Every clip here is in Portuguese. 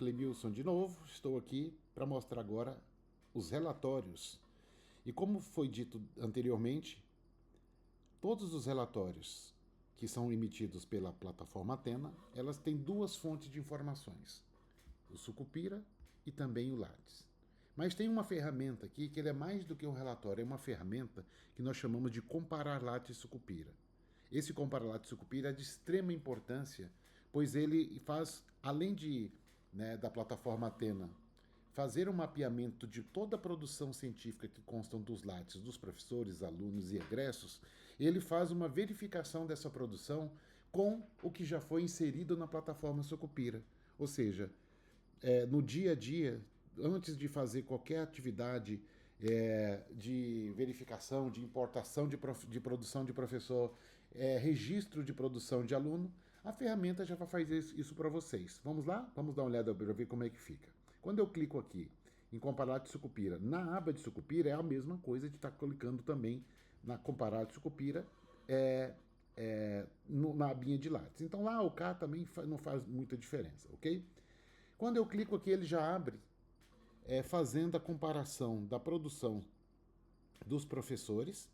Clemilson de novo, estou aqui para mostrar agora os relatórios. E como foi dito anteriormente, todos os relatórios que são emitidos pela plataforma Athena, elas têm duas fontes de informações, o Sucupira e também o Lattes. Mas tem uma ferramenta aqui que ele é mais do que um relatório, é uma ferramenta que nós chamamos de comparar Lattes e Sucupira. Esse comparar Lattes e Sucupira é de extrema importância, pois ele faz, além da plataforma Athena, fazer um mapeamento de toda a produção científica que constam dos Lattes, dos professores, alunos e egressos, ele faz uma verificação dessa produção com o que já foi inserido na plataforma Sucupira. Ou seja, no dia a dia, antes de fazer qualquer atividade de verificação, de importação de produção de professor, registro de produção de aluno, a ferramenta já vai fazer isso para vocês. Vamos lá? Vamos dar uma olhada para ver como é que fica. Quando eu clico aqui em comparar de Sucupira, na aba de Sucupira é a mesma coisa de estar clicando também na comparar de Sucupira na abinha de Lattes. Então lá o K também não faz muita diferença, ok? Quando eu clico aqui, ele já abre fazendo a comparação da produção dos professores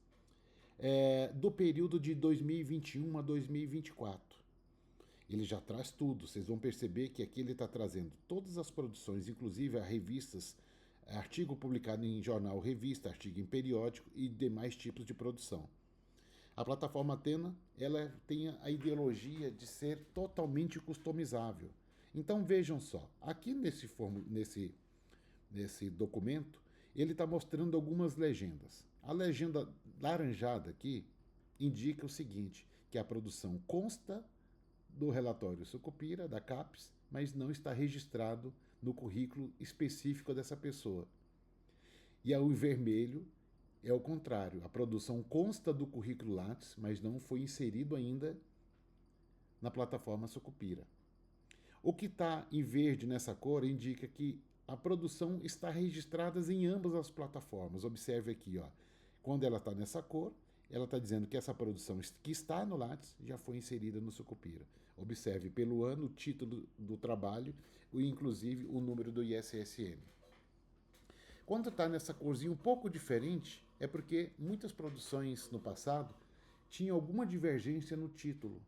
do período de 2021 a 2024. Ele já traz tudo, vocês vão perceber que aqui ele está trazendo todas as produções, inclusive as revistas, artigo publicado em jornal, revista, artigo em periódico e demais tipos de produção. A plataforma Athena, ela tem a ideologia de ser totalmente customizável. Então vejam só, aqui nesse documento, ele está mostrando algumas legendas. A legenda laranjada aqui indica o seguinte, que a produção consta do relatório Sucupira, da CAPES, mas não está registrado no currículo específico dessa pessoa. E o vermelho é o contrário, a produção consta do currículo Lattes, mas não foi inserido ainda na plataforma Sucupira. O que está em verde nessa cor indica que a produção está registrada em ambas as plataformas. Observe aqui, ó, quando ela está nessa cor, ela está dizendo que essa produção que está no Lattes já foi inserida no Sucupira. Observe pelo ano, o título do trabalho e inclusive o número do ISSN. Quando está nessa corzinha um pouco diferente, é porque muitas produções no passado tinham alguma divergência no título.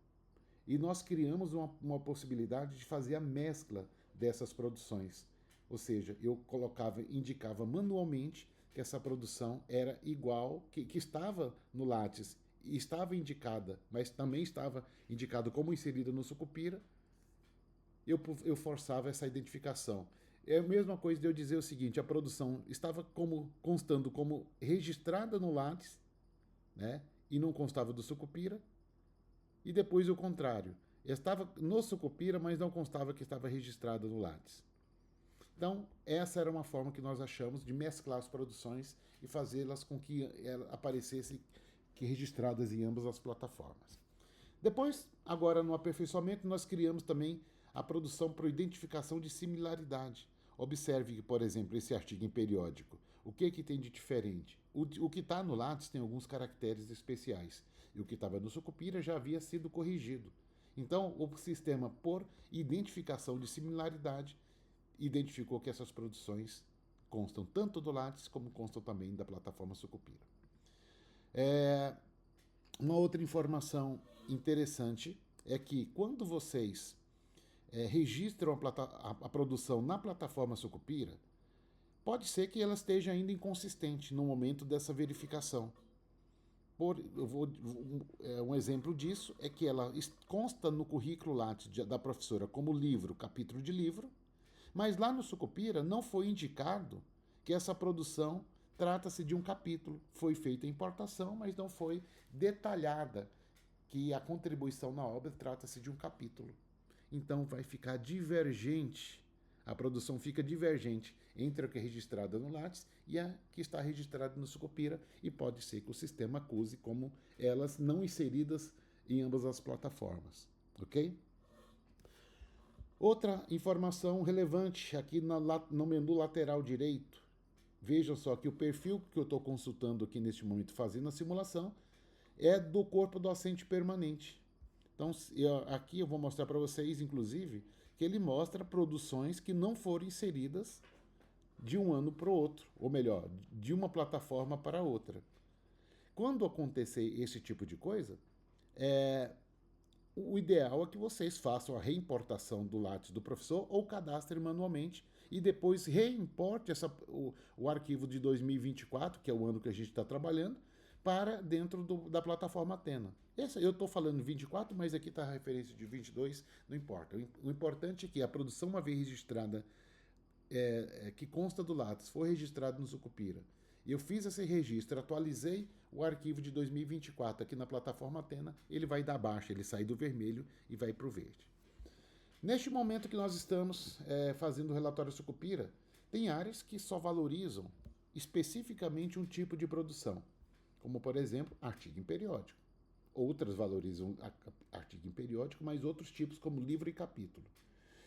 E nós criamos uma possibilidade de fazer a mescla dessas produções. Ou seja, eu indicava manualmente que essa produção era igual, que estava no Lattes, e estava indicada, mas também estava indicado como inserida no Sucupira, eu forçava essa identificação. É a mesma coisa de eu dizer o seguinte, a produção estava constando como registrada no Lattes, né, e não constava do Sucupira, e depois o contrário. Estava no Sucupira, mas não constava que estava registrado no Lattes. Então, essa era uma forma que nós achamos de mesclar as produções e fazê-las com que aparecessem registradas em ambas as plataformas. Depois, agora no aperfeiçoamento, nós criamos também a produção por identificação de similaridade. Observe que, por exemplo, esse artigo em periódico, o que tem de diferente? O que está no Lattes tem alguns caracteres especiais, e o que estava no Sucupira já havia sido corrigido. Então, o sistema, por identificação de similaridade, identificou que essas produções constam tanto do Lattes como constam também da plataforma Sucupira. Uma outra informação interessante é que quando vocês registram a produção na plataforma Sucupira, pode ser que ela esteja ainda inconsistente no momento dessa verificação. Um exemplo disso é que ela consta no currículo Lattes da professora como livro, capítulo de livro, mas lá no Sucupira não foi indicado que essa produção trata-se de um capítulo. Foi feita a importação, mas não foi detalhada que a contribuição na obra trata-se de um capítulo. Então vai ficar divergente, a produção fica divergente entre a que é registrada no Lattes e a que está registrada no Sucupira, e pode ser que o sistema acuse como elas não inseridas em ambas as plataformas, ok? Outra informação relevante aqui no menu lateral direito. Vejam só que o perfil que eu estou consultando aqui neste momento, fazendo a simulação, é do corpo docente permanente. Então, aqui eu vou mostrar para vocês, inclusive, que ele mostra produções que não foram inseridas de um ano para o outro, ou melhor, de uma plataforma para outra. Quando acontecer esse tipo de coisa, o ideal é que vocês façam a reimportação do Lattes do professor ou cadastrem manualmente e depois reimporte o arquivo de 2024, que é o ano que a gente está trabalhando, para dentro da plataforma Athena. Eu estou falando 24, mas aqui está a referência de 22, não importa. O importante é que a produção, uma vez registrada, que consta do Lattes, foi registrado no Sucupira. Eu fiz esse registro, atualizei o arquivo de 2024 aqui na plataforma Athena, ele vai dar baixa, ele sai do vermelho e vai para o verde. Neste momento que nós estamos fazendo o relatório Sucupira, tem áreas que só valorizam especificamente um tipo de produção, como, por exemplo, artigo em periódico. Outras valorizam artigo em periódico, mas outros tipos, como livro e capítulo.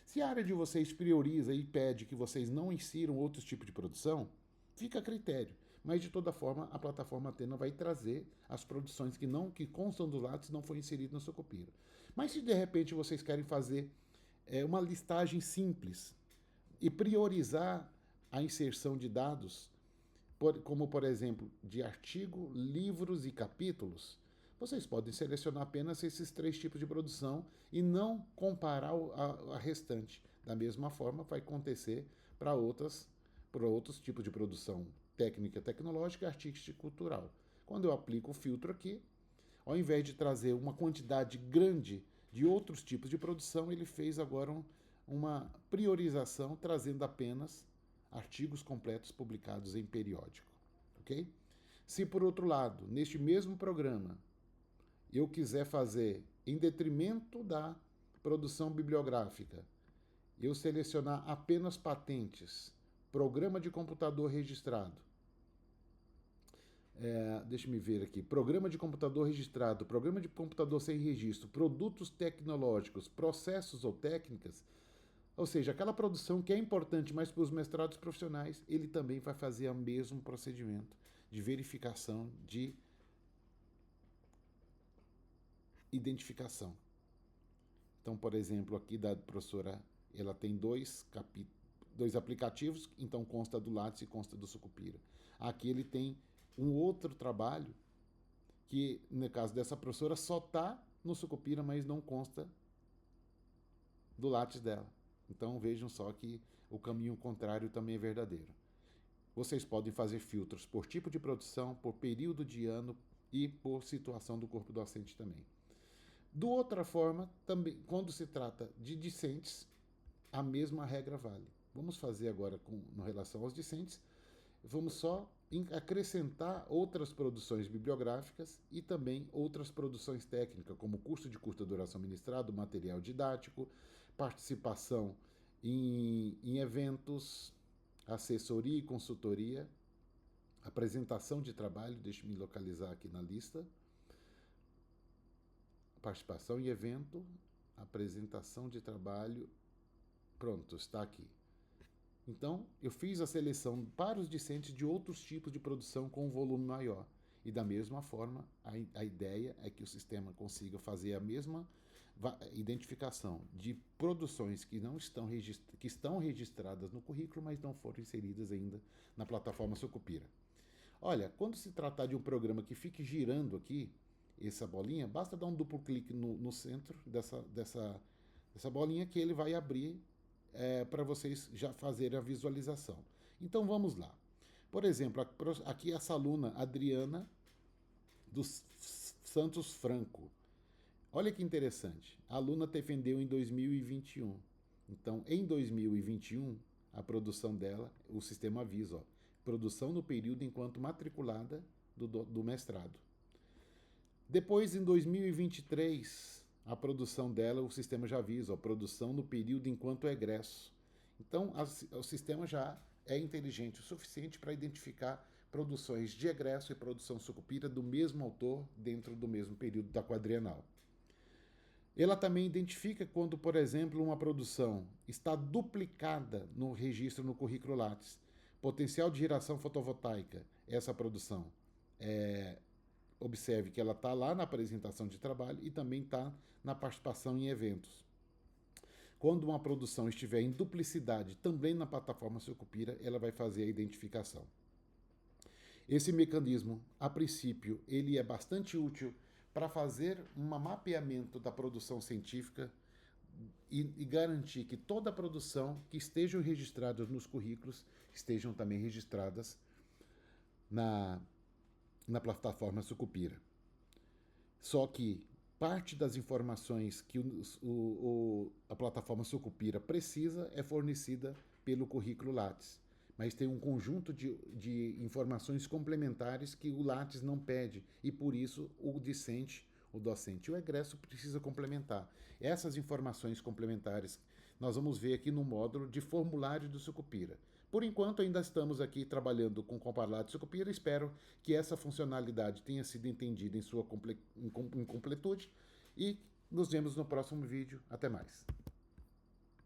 Se a área de vocês prioriza e pede que vocês não insiram outros tipos de produção, fica a critério. Mas, de toda forma, a plataforma Athena vai trazer as produções que constam do Lattes não foram inseridas no Sucupira. Mas se, de repente, vocês querem fazer uma listagem simples e priorizar a inserção de dados, como, por exemplo, de artigo, livros e capítulos, vocês podem selecionar apenas esses 3 tipos de produção e não comparar a restante. Da mesma forma, vai acontecer para outros tipos de produção técnica, tecnológica, artística e cultural. Quando eu aplico o filtro aqui, ao invés de trazer uma quantidade grande de outros tipos de produção, ele fez agora uma priorização, trazendo apenas artigos completos publicados em periódico. Ok? Se, por outro lado, neste mesmo programa, eu quiser fazer, em detrimento da produção bibliográfica, eu selecionar apenas patentes, programa de computador registrado, deixa-me ver aqui, programa de computador registrado, programa de computador sem registro, produtos tecnológicos, processos ou técnicas, ou seja, aquela produção que é importante mais para os mestrados profissionais, ele também vai fazer o mesmo procedimento de verificação de identificação. Então, por exemplo, aqui da professora, ela tem dois aplicativos, então consta do Lattes e consta do Sucupira. Aqui ele tem um outro trabalho que, no caso dessa professora, só está no Sucupira, mas não consta do Lattes dela. Então vejam só que o caminho contrário também é verdadeiro. Vocês podem fazer filtros por tipo de produção, por período de ano e por situação do corpo docente também. De outra forma, também, quando se trata de discentes, a mesma regra vale. Vamos fazer agora com relação aos discentes, vamos só acrescentar outras produções bibliográficas e também outras produções técnicas, como curso de curta duração ministrado, material didático, participação em eventos, assessoria e consultoria, apresentação de trabalho, deixe-me localizar aqui na lista, participação em evento, apresentação de trabalho, pronto, está aqui. Então, eu fiz a seleção para os discentes de outros tipos de produção com um volume maior. E da mesma forma, a ideia é que o sistema consiga fazer a mesma identificação de produções que estão registradas no currículo, mas não foram inseridas ainda na plataforma Sucupira. Olha, quando se tratar de um programa que fique girando aqui, essa bolinha, basta dar um duplo clique no centro dessa bolinha que ele vai abrir para vocês já fazerem a visualização. Então vamos lá. Por exemplo, aqui essa aluna Adriana dos Santos Franco. Olha que interessante. A aluna defendeu em 2021. Então, em 2021, a produção dela, o sistema avisa, produção no período enquanto matriculada do mestrado. Depois, em 2023, a produção dela, o sistema já avisa, produção no período enquanto egresso. Então, o sistema já é inteligente o suficiente para identificar produções de egresso e produção Sucupira do mesmo autor dentro do mesmo período da quadrienal. Ela também identifica quando, por exemplo, uma produção está duplicada no registro no currículo Lattes. Potencial de geração fotovoltaica, essa produção. Observe que ela está lá na apresentação de trabalho e também está na participação em eventos. Quando uma produção estiver em duplicidade também na plataforma Sucupira, ela vai fazer a identificação. Esse mecanismo, a princípio, ele é bastante útil para fazer um mapeamento da produção científica e garantir que toda a produção que estejam registradas nos currículos estejam também registradas na plataforma Sucupira. Só que parte das informações que a plataforma Sucupira precisa é fornecida pelo currículo Lattes, mas tem um conjunto de informações complementares que o Lattes não pede e por isso o docente e o egresso precisa complementar. Essas informações complementares nós vamos ver aqui no módulo de formulário do Sucupira. Por enquanto, ainda estamos aqui trabalhando com o compilado Sucupira. Espero que essa funcionalidade tenha sido entendida em sua completude e nos vemos no próximo vídeo. Até mais.